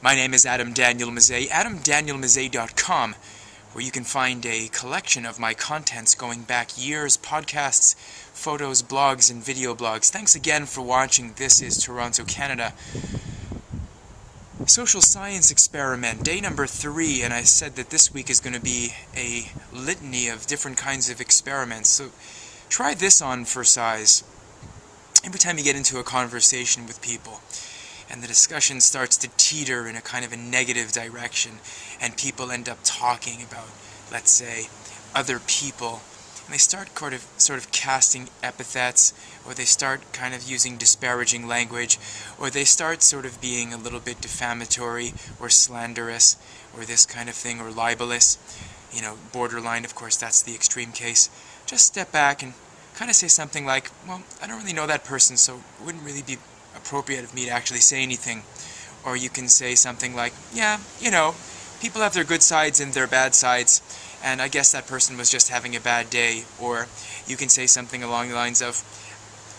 My name is Adam Daniel Mezei, AdamDanielMezei.com, where you can find a collection of my contents going back years, podcasts, photos, blogs, and video blogs. Thanks again for watching. This is Toronto, Canada. Social science experiment, day number 3, and I said that this week is going to be a litany of different kinds of experiments. So try this on for size. Every time you get into a conversation with people, and the discussion starts to teeter in a kind of a negative direction, and people end up talking about, let's say, other people, and they start sort of casting epithets, or they start kind of using disparaging language, or they start sort of being a little bit defamatory or slanderous, or this kind of thing, or libelous, borderline. Of course, that's the extreme case. Just step back and kind of say something like, well, I don't really know that person, so it wouldn't really be appropriate of me to actually say anything. Or you can say something like, yeah, people have their good sides and their bad sides, and I guess that person was just having a bad day. Or you can say something along the lines of,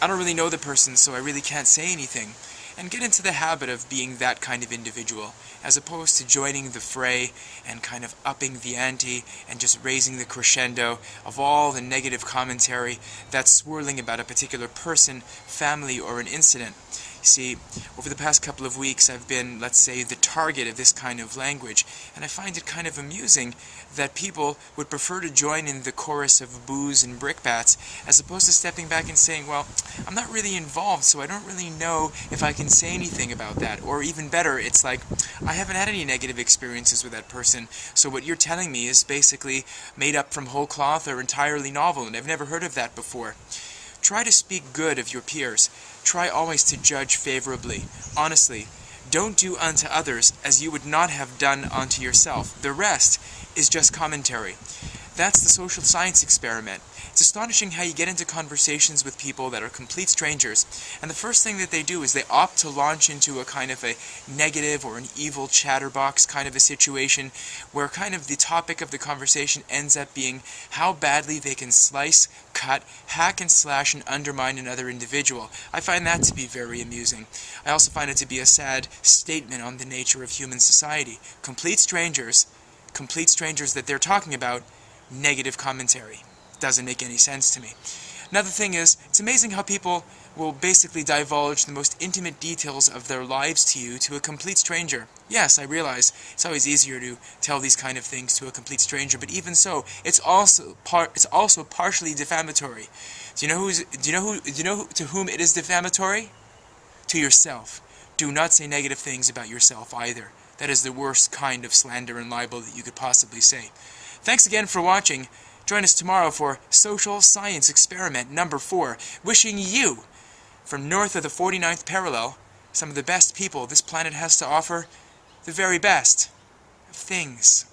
I don't really know the person, so I really can't say anything. And get into the habit of being that kind of individual, as opposed to joining the fray and kind of upping the ante and just raising the crescendo of all the negative commentary that's swirling about a particular person, family, or an incident. You see, over the past couple of weeks I've been, let's say, the target of this kind of language, and I find it kind of amusing that people would prefer to join in the chorus of boos and brickbats as opposed to stepping back and saying, well, I'm not really involved, so I don't really know if I can say anything about that. Or even better, it's like, I haven't had any negative experiences with that person, so what you're telling me is basically made up from whole cloth or entirely novel, and I've never heard of that before. Try to speak good of your peers. Try always to judge favorably. Honestly, don't do unto others as you would not have done unto yourself. The rest is just commentary. That's the social science experiment. It's astonishing how you get into conversations with people that are complete strangers, and the first thing that they do is they opt to launch into a kind of a negative or an evil chatterbox kind of a situation where kind of the topic of the conversation ends up being how badly they can slice, cut, hack and slash and undermine another individual. I find that to be very amusing. I also find it to be a sad statement on the nature of human society. Complete strangers that they're talking about, negative commentary. Doesn't make any sense to me. Another thing is, it's amazing how people will basically divulge the most intimate details of their lives to you, to a complete stranger. Yes, I realize it's always easier to tell these kind of things to a complete stranger, but even so, it's also partially defamatory. Do you know to whom it is defamatory? To yourself. Do not say negative things about yourself either. That is the worst kind of slander and libel that you could possibly say. Thanks again for watching. Join us tomorrow for Social Science Experiment number 4. Wishing you, from north of the 49th parallel, some of the best people this planet has to offer, the very best of things.